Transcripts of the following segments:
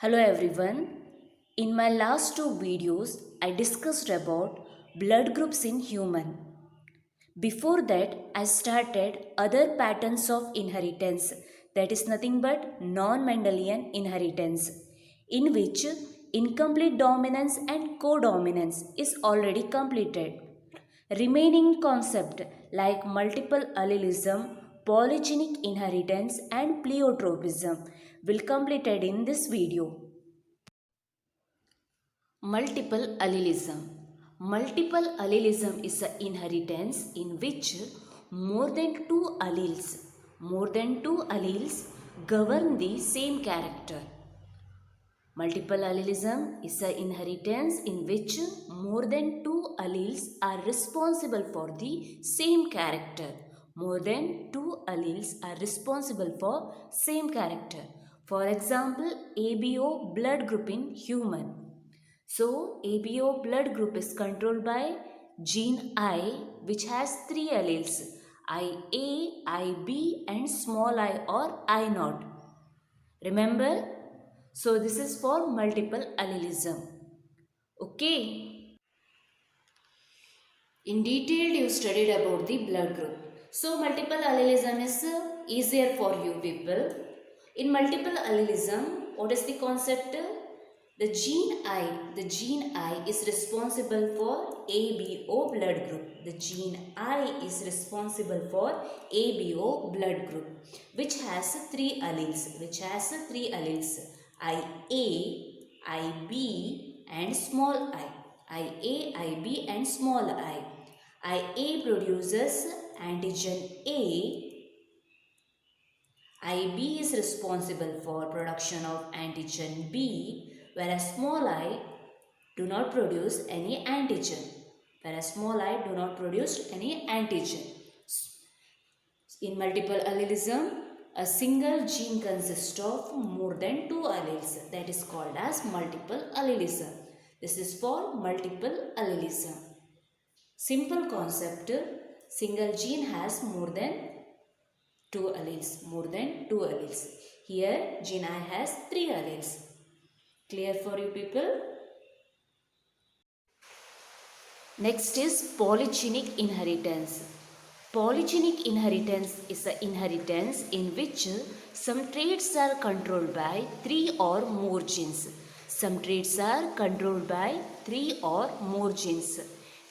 Hello everyone. In my last two videos, I discussed about blood groups in human. Before that, I started other patterns of inheritance, that is nothing but non-Mendelian inheritance, in which incomplete dominance and codominance is already completed. Remaining concept like multiple allelism, polygenic inheritance and pleiotropism will completed in this video. Multiple allelism. Multiple allelism is an inheritance in which more than two alleles govern the same character. Multiple allelism is an inheritance in which more than two alleles are responsible for the same character. More than two alleles are responsible for same character. For example, ABO blood group in human. So, ABO blood group is controlled by gene I, which has three alleles, IA, IB and small I or I naught. Remember? So, this is for multiple allelism. Okay. In detail, you studied about the blood group. So, multiple allelism is easier for you people. In multiple allelism, what is the concept? The gene I is responsible for ABO blood group. The gene I is responsible for ABO blood group, which has three alleles. IA, IB and small I. IA, IB and small I. IA produces antigen A. IB is responsible for production of antigen B, whereas small I do not produce any antigen. In multiple allelism, a single gene consists of more than two alleles. That is called as multiple allelism. This is for multiple allelism. Simple concept, single gene has more than two alleles. Here gene I has three alleles. Clear for you people? Next is polygenic inheritance. Polygenic inheritance is an inheritance in which some traits are controlled by three or more genes.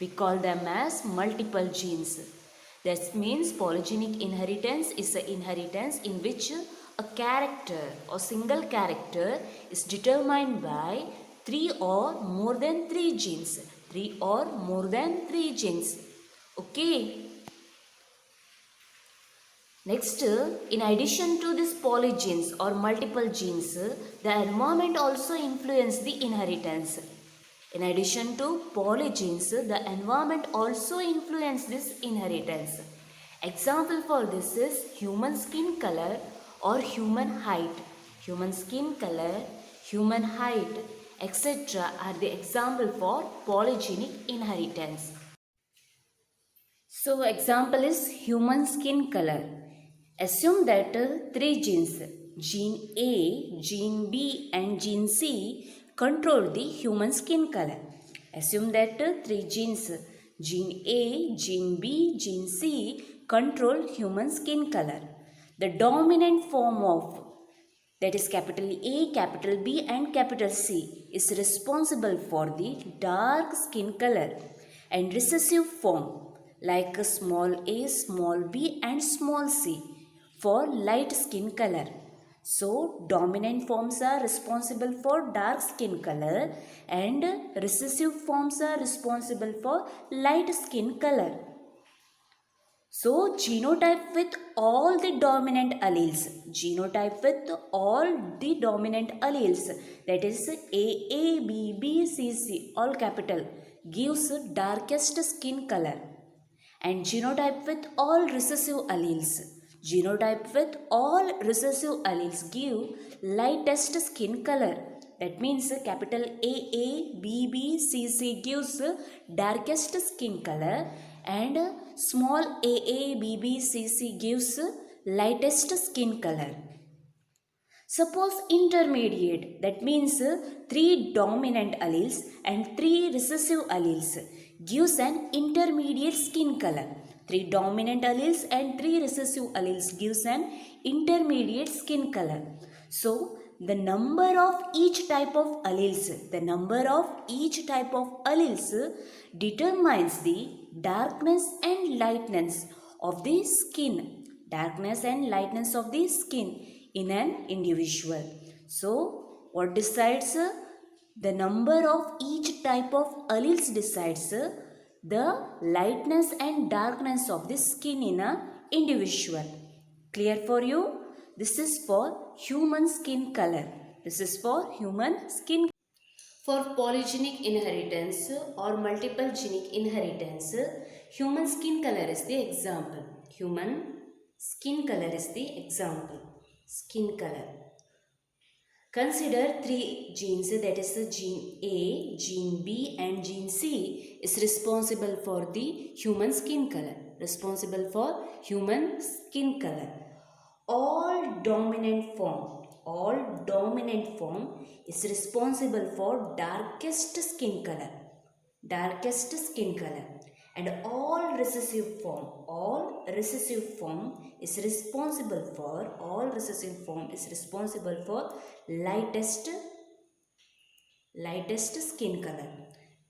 We call them as multiple genes. That means polygenic inheritance is an inheritance in which a character or single character is determined by three or more than three genes. Okay. Next, in addition to these polygenes or multiple genes, the environment also influences the inheritance. In addition to polygenes, the environment also influences this inheritance. Example for this is human skin color or human height. Etc. are the example for polygenic inheritance. So, example is human skin color. Assume that three genes, gene A, gene B and gene C control the human skin color. Assume that three genes, gene A, gene B, gene C control human skin color. The dominant form of, that is capital A, capital B and capital C, is responsible for the dark skin color, and recessive form like small a, small b and small c for light skin color. So, dominant forms are responsible for dark skin color and recessive forms are responsible for light skin color. So, genotype with all the dominant alleles. That is A, B, B, C, C, all capital, gives darkest skin color. And genotype with all recessive alleles. Give lightest skin color. That means capital A, B, B, C, C gives darkest skin color and small a, B, B, C, C gives lightest skin color. Suppose intermediate, that means 3 dominant alleles and 3 recessive alleles gives an intermediate skin color. 3 dominant alleles and 3 recessive alleles gives an intermediate skin color. So the number of each type of alleles, determines the darkness and lightness of the skin. Darkness and lightness of the skin in an individual. So what decides? The number of each type of alleles decides the lightness and darkness of the skin in an individual. Clear for you? This is for human skin color. This is for human skin. For polygenic inheritance or multiple genic inheritance, human skin color is the example. Human skin color is the example. Skin color. Consider 3 genes, that is gene A, gene B and gene C is responsible for the human skin color. Responsible for human skin color. All dominant form is responsible for darkest skin color. Darkest skin color. And all recessive form is responsible for lightest skin color.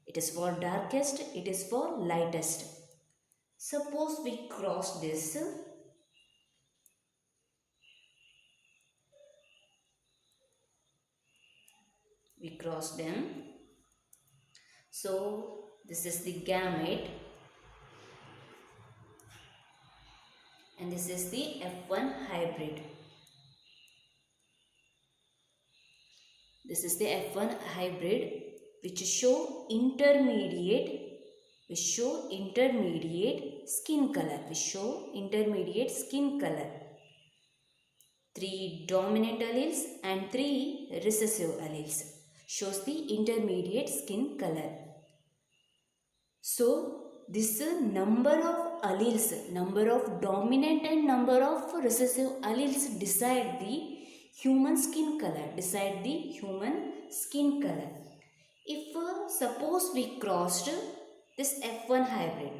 It is for darkest, it is for lightest. Suppose we cross this. We cross them. So this is the gamete. And this is the F1 hybrid. This is the F1 hybrid which show intermediate skin color. 3 dominant alleles and 3 recessive alleles shows the intermediate skin color. So this number of alleles, number of dominant and number of recessive alleles decide the human skin color. If suppose we crossed this F1 hybrid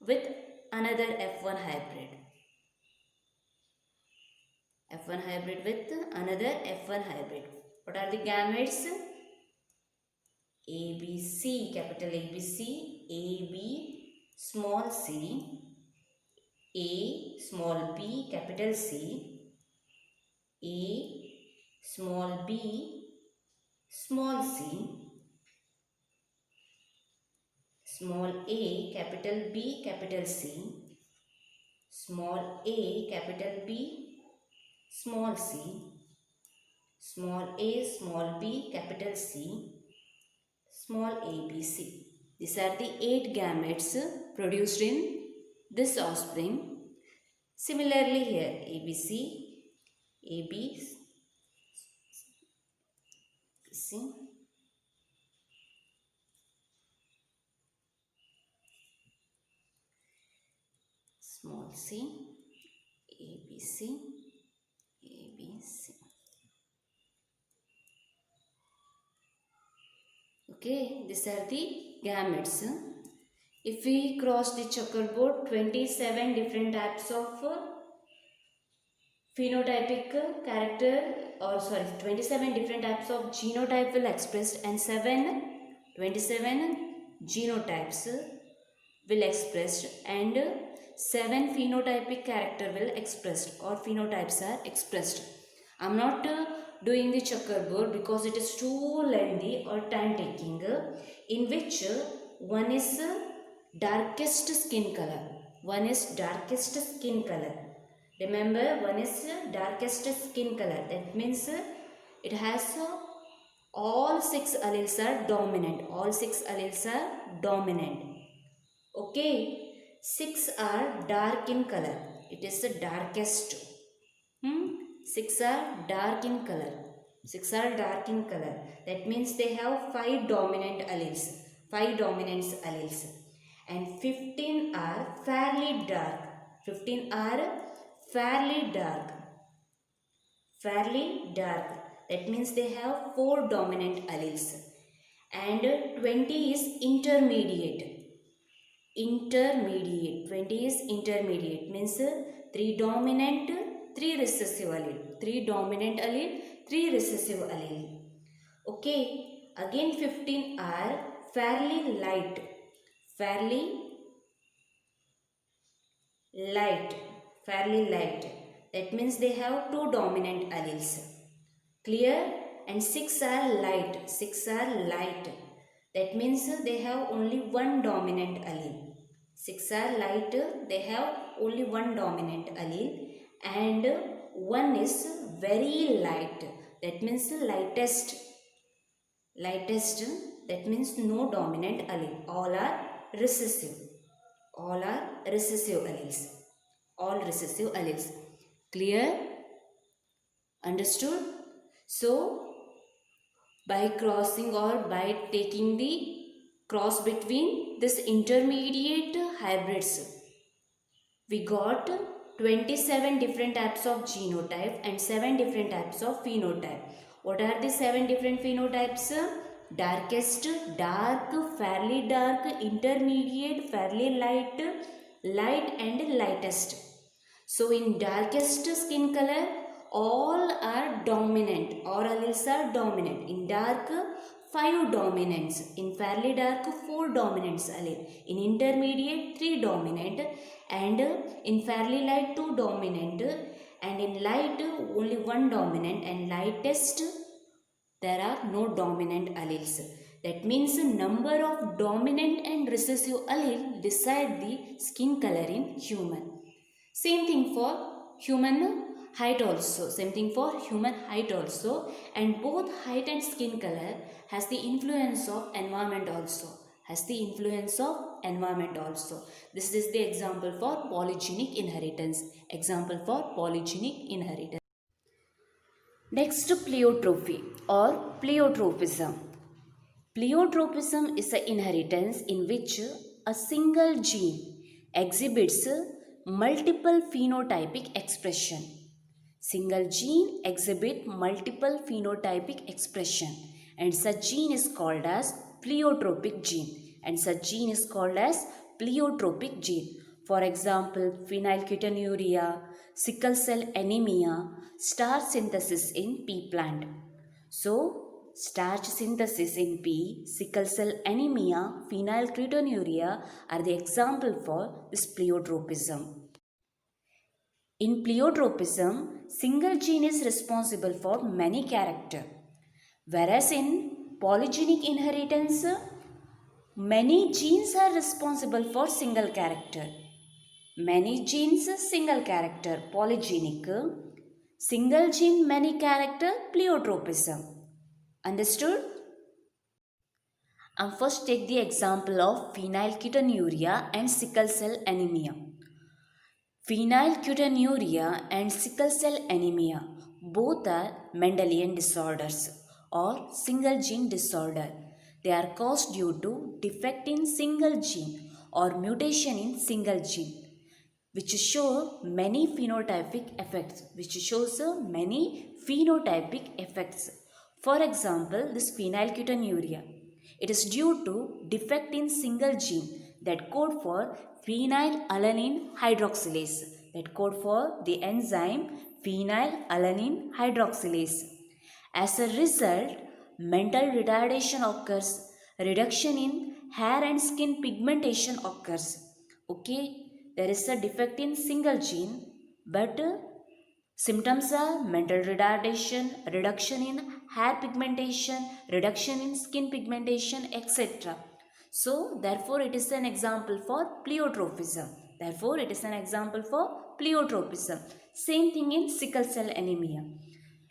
with another F1 hybrid. What are the gametes? ABC, capital ABC, AB, small c, A, small b, capital C, A, small b, small c, small a, capital B, capital C, small a, capital B, small c, small a, small b, capital C, small ABC. These are the 8 gametes produced in this offspring. Similarly here ABC, AB, C, small c, ABC, ABC. Okay, these are the gametes. If we cross the checkerboard, 27 different types of phenotypic character, 27 different types of genotype will expressed and 27 genotypes will expressed and 7 phenotypic character will expressed or phenotypes are expressed. I am not doing the checkerboard because it is too lengthy or time taking, in which one is darkest skin color. Remember, one is darkest skin color. That means it has all 6 alleles are dominant. Okay, 6 are dark in color. It is the darkest. 6 are dark in color. That means they have 5 dominant alleles. And 15 are fairly dark. fairly dark. That means they have 4 dominant alleles. And 20 is intermediate. Intermediate. 20 is intermediate. Means 3 dominant, 3 recessive allele. 3 dominant allele, 3 recessive allele. Okay. Again 15 are fairly light. Fairly light. Fairly light. That means they have 2 dominant alleles. Clear? And 6 are light. 6 are light. That means they have only 1 dominant allele. 6 are light. They have only 1 dominant allele. And 1 is very light. That means lightest. Lightest. That means no dominant allele. All are recessive. All are recessive alleles. All recessive alleles. Clear? Understood? So, by crossing or by taking the cross between this intermediate hybrids, we got 27 different types of genotype and 7 different types of phenotype. What are the 7 different phenotypes? Darkest, dark, fairly dark, intermediate, fairly light, light and lightest. So in darkest skin color, all are dominant or alleles are dominant. In dark, 5 dominants. In fairly dark, 4 dominants allele. In intermediate, 3 dominant. And in fairly light, 2 dominant. And in light, only 1 dominant. And lightest, there are no dominant alleles. That means the number of dominant and recessive allele decide the skin color in human. Same thing for human height also. Same thing for human height also. And both height and skin color has the influence of environment also. Has the influence of environment also. This is the example for polygenic inheritance. Example for polygenic inheritance. Next, pleiotropy or pleiotropism. Pleiotropism is an inheritance in which a single gene exhibits multiple phenotypic expression. Single gene exhibit multiple phenotypic expression and such gene is called as pleiotropic gene and such gene is called as pleiotropic gene. For example, phenylketonuria, sickle cell anemia, starch synthesis in pea plant. So, starch synthesis in pea, sickle cell anemia, phenylketonuria are the example for this pleiotropism. In pleiotropism, single gene is responsible for many characters, whereas in polygenic inheritance, many genes are responsible for single character. Many genes, single character, polygenic. Single gene, many character, pleiotropism. Understood? And first take the example of phenylketonuria and sickle cell anemia. Phenylketonuria and sickle cell anemia both are Mendelian disorders or single gene disorder. They are caused due to defect in single gene or mutation in single gene which show many phenotypic effects. For example, this phenylketonuria. It is due to defect in single gene that code for phenylalanine hydroxylase. That code for the enzyme phenylalanine hydroxylase. As a result, mental retardation occurs. Reduction in hair and skin pigmentation occurs. Okay, there is a defect in single gene, but symptoms are mental retardation, reduction in hair pigmentation, reduction in skin pigmentation, etc. So, therefore, it is an example for pleiotropism. Same thing in sickle cell anemia.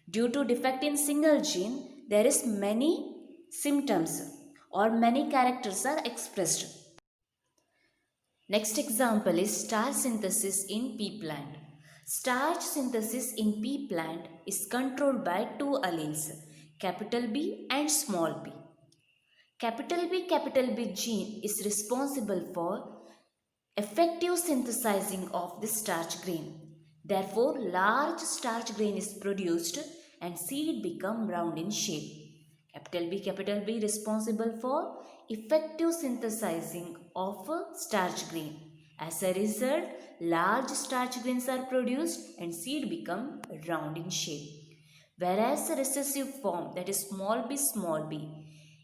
Due to defect in single gene, there is many symptoms or many characters are expressed. Next example is starch synthesis in pea plant. Starch synthesis in pea plant is controlled by 2 alleles, capital B and small b. Capital B gene is responsible for effective synthesizing of the starch grain. Therefore, large starch grain is produced and seed become round in shape. Capital B responsible for effective synthesizing of starch grain. As a result, large starch grains are produced and seed become round in shape. Whereas the recessive form, that is small b,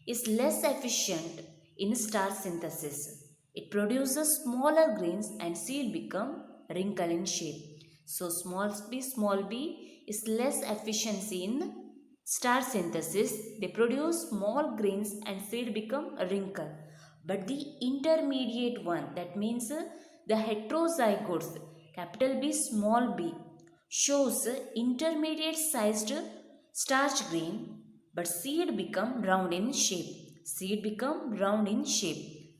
is less efficient in starch synthesis. It produces smaller grains and seed become wrinkle in shape. So small b is less efficiency in starch synthesis. They produce small grains and seed become a wrinkle. But the intermediate one, that means the heterozygotes, capital B small b, shows intermediate sized starch grain, but seed become round in shape. Seed become round in shape.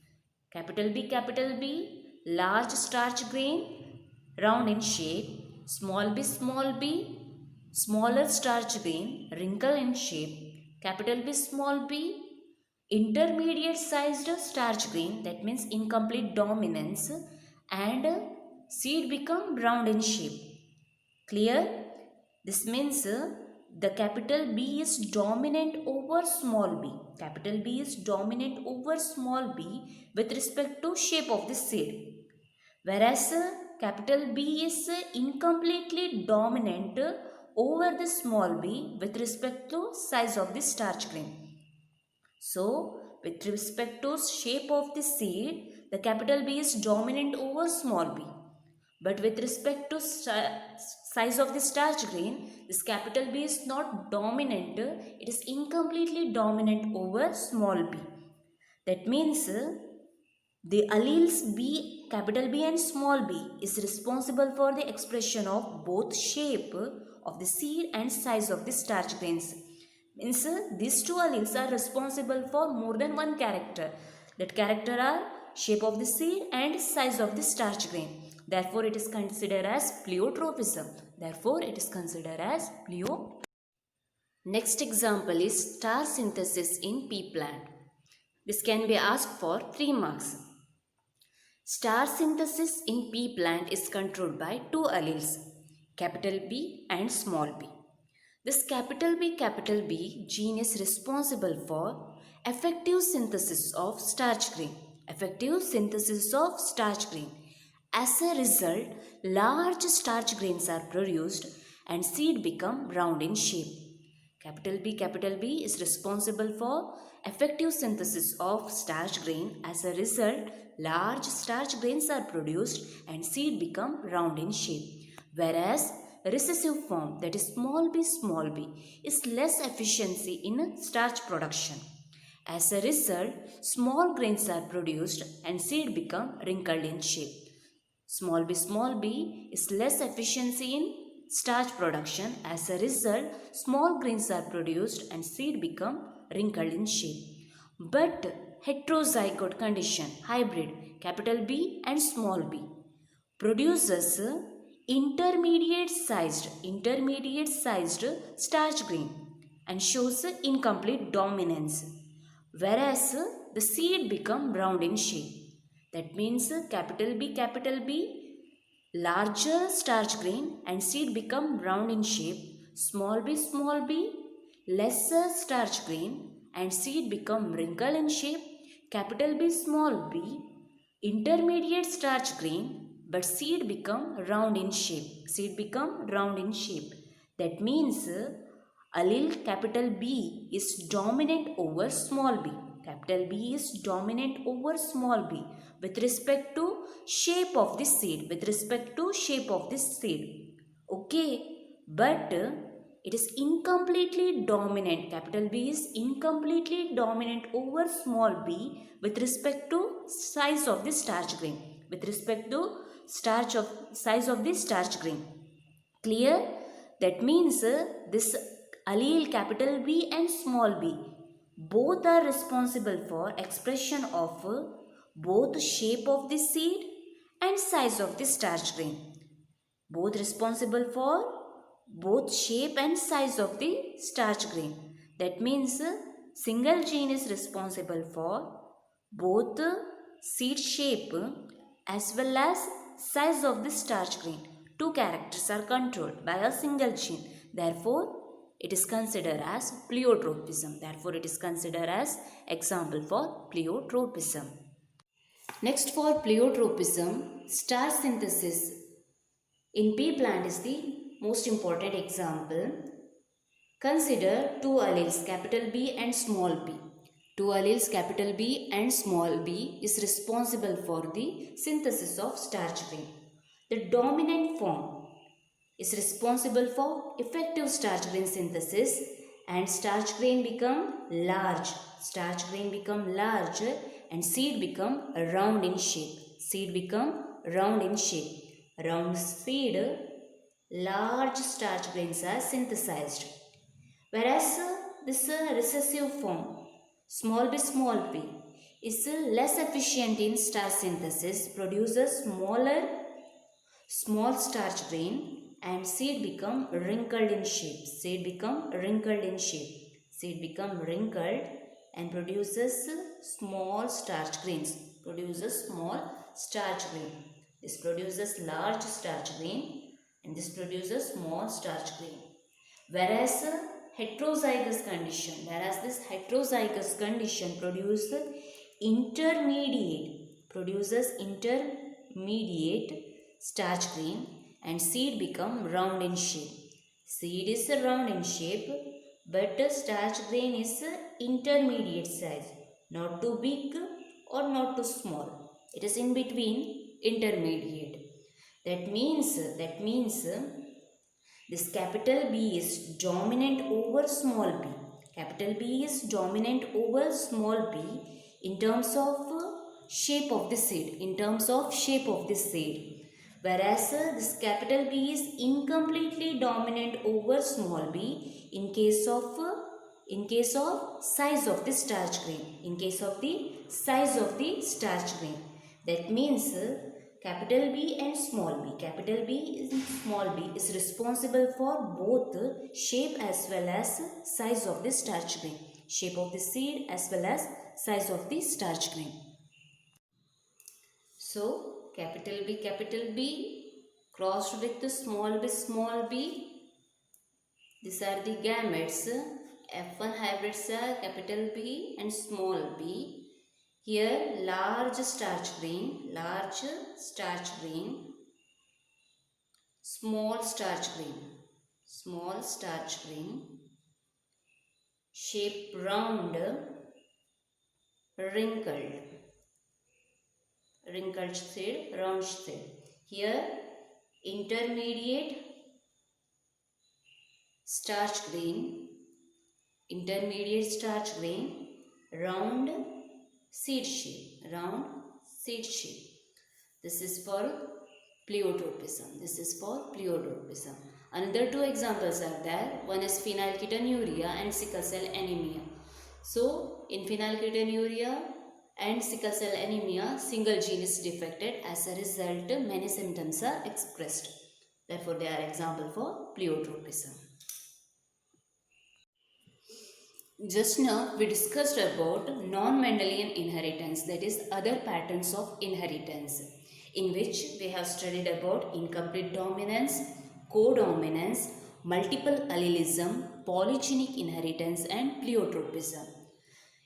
Capital B, large starch grain, round in shape. Small b, smaller starch grain, wrinkle in shape. Capital B, small b, intermediate sized starch grain, that means incomplete dominance, and seed become round in shape. Clear? This means the capital B is dominant over small b. Capital B is dominant over small b with respect to shape of the seed. Whereas capital B is incompletely dominant over the small b with respect to size of the starch grain. So, with respect to shape of the seed, the capital B is dominant over small b. But with respect to size of the starch grain, this capital B is not dominant, it is incompletely dominant over small b. That means the alleles B, capital B and small b is responsible for the expression of both shape of the seed and size of the starch grains. Means these two alleles are responsible for more than one character. That character are shape of the seed and size of the starch grain. Therefore, it is considered as pleiotropism. Therefore, it is considered as pleo. Next example is star synthesis in pea plant. This can be asked for 3 marks. Star synthesis in pea plant is controlled by two alleles, capital B and small b. This capital B gene is responsible for effective synthesis of starch grain. Effective synthesis of starch grain. As a result, large starch grains are produced and seed become round in shape. Capital B is responsible for effective synthesis of starch grain. As a result, large starch grains are produced and seed become round in shape. Whereas recessive form, that is small b, is less efficiency in starch production. As a result, small grains are produced and seed become wrinkled in shape. Small b is less efficiency in starch production. As a result, small grains are produced and seed become wrinkled in shape. But heterozygote condition, hybrid, capital B and small b, produces intermediate sized starch grain and shows incomplete dominance, whereas the seed become round in shape. That means capital B, larger starch grain and seed become round in shape. Small b, lesser starch grain and seed become wrinkle in shape. Capital B, small b, intermediate starch grain but seed become round in shape. Seed become round in shape. That means allele capital B is dominant over small b. Capital B is dominant over small b with respect to shape of the seed. With respect to shape of the seed. Okay, but it is incompletely dominant. Capital B is incompletely dominant over small b with respect to size of the starch grain. With respect to size of the starch grain. Clear? That means this allele capital B and small b both are responsible for expression of both shape of the seed and size of the starch grain. Both responsible for both shape and size of the starch grain. That means single gene is responsible for both seed shape as well as size of the starch grain. Two characters are controlled by a single gene. Therefore, it is considered as pleiotropism. Therefore, it is considered as example for pleiotropism. Next, for pleiotropism, star synthesis in pea plant is the most important example. Consider two alleles capital B and small b. Two alleles capital B and small b is responsible for the synthesis of starch grain. The dominant form is responsible for effective starch grain synthesis, and starch grain become large. Starch grain become large and seed become round in shape. Seed become round in shape. Round seed, large starch grains are synthesized. Whereas this recessive form, small b, is less efficient in starch synthesis, produces small starch grain, and seed become wrinkled in shape. Seed become wrinkled in shape. Seed become wrinkled and produces small starch grains. Produces small starch grain. This produces large starch grain and this produces small starch grain. Whereas this heterozygous condition produces intermediate starch grain and seed become round in shape. Seed is round in shape, but starch grain is intermediate size, not too big or not too small. It is in between, intermediate. That means this capital B is dominant over small b. Capital B is dominant over small b in terms of shape of the seed. Whereas this capital B is incompletely dominant over small b in case of size of the starch grain. That means capital B and small b. Capital B and small b is responsible for both shape as well as size of the starch grain. Shape of the seed as well as size of the starch grain. So, capital B crossed with the small b. These are the gametes. F1 hybrids are capital B and small b. Here large starch grain, small starch grain, shape round, wrinkled seed, round seed. Here intermediate starch grain, round seed shape. This is for pleiotropism. Another two examples are there. One is phenylketonuria and sickle cell anemia. So, in phenylketonuria and sickle cell anemia, single gene is defected. As a result, many symptoms are expressed. Therefore, they are example for pleiotropism. Just now we discussed about non-Mendelian inheritance, that is other patterns of inheritance, in which we have studied about incomplete dominance, codominance, multiple allelism, polygenic inheritance and pleiotropism.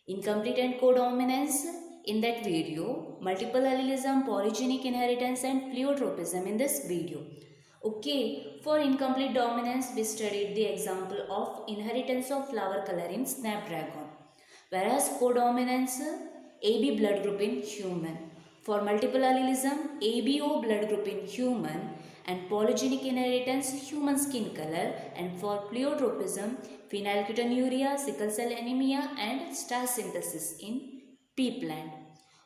Incomplete and codominance in that video, multiple allelism, polygenic inheritance and pleiotropism in this video. Okay, for incomplete dominance, we studied the example of inheritance of flower color in snapdragon. Whereas codominance, AB blood group in human. For multiple allelism, ABO blood group in human. And polygenic inheritance, human skin color. And for pleiotropism, phenylketonuria, sickle cell anemia and starch synthesis in pea plant.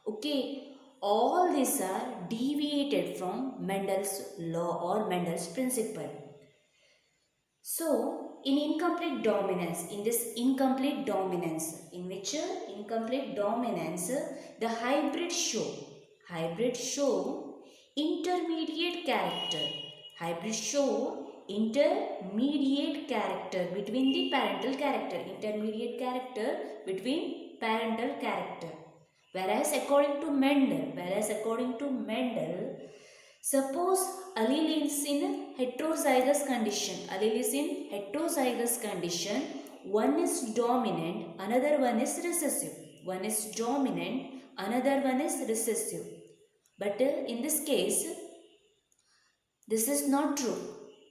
Okay. All these are deviated from Mendel's law or Mendel's principle. So, in this incomplete dominance, the hybrid show intermediate character between the parental character. Whereas according to Mendel, Suppose allele is in heterozygous condition. Allele is in heterozygous condition. One is dominant, another one is recessive. One is dominant, another one is recessive. But in this case, this is not true.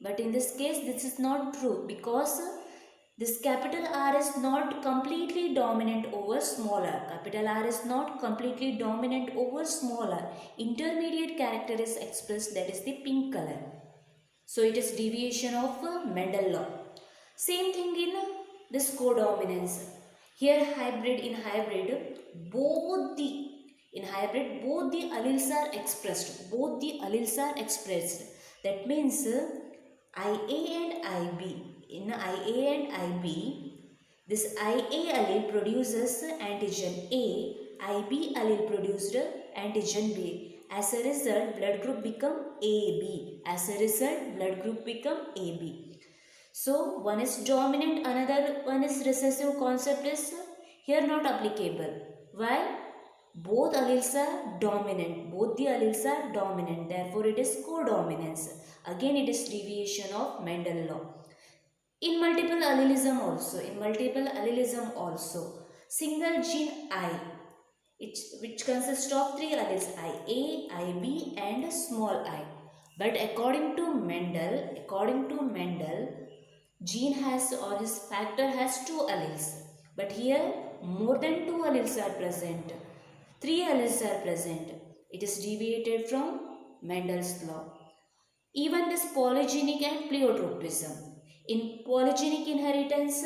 But in this case, this is not true because this capital R is not completely dominant over small r. Capital R is not completely dominant over small r. Intermediate character is expressed, that is the pink color. So it is deviation of Mendel law. Same thing in this codominance. Here in hybrid, both the alleles are expressed. Both the alleles are expressed. That means IA and IB. In IA and IB, this IA allele produces antigen A, IB allele produced antigen B. As a result, blood group become AB. As a result, blood group become AB. So, one is dominant, another one is recessive. Concept is here not applicable. Why? Both alleles are dominant. Both the alleles are dominant. Therefore, it is codominance. Again, it is deviation of Mendel law. In multiple allelism also, single gene I, which consists of three alleles IA, IB and small I. But according to Mendel, gene has or his factor has two alleles. But here more than two alleles are present. Three alleles are present. It is deviated from Mendel's law. Even this polygenic and pleiotropism. In polygenic inheritance,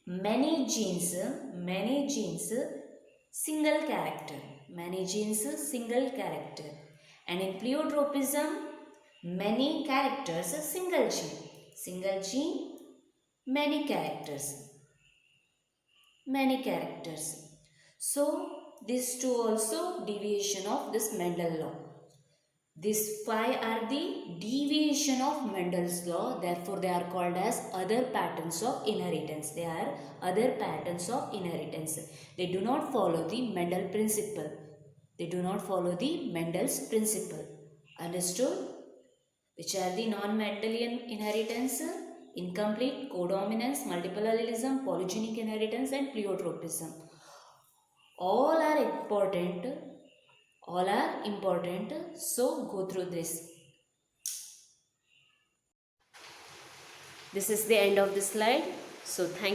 many genes single character. Many genes single character. And in pleiotropism, many characters single gene. Single gene, many characters. Many characters. So, these two also deviation of this Mendel law. These five are the deviation of Mendel's law. Therefore, they are called as other patterns of inheritance. They are other patterns of inheritance. They do not follow the Mendel principle. They do not follow the Mendel's principle. Understood? Which are the non-Mendelian inheritance? Incomplete, codominance, multiple allelism, polygenic inheritance and pleiotropism. All are important, so go through this. This is the end of the slide. So thank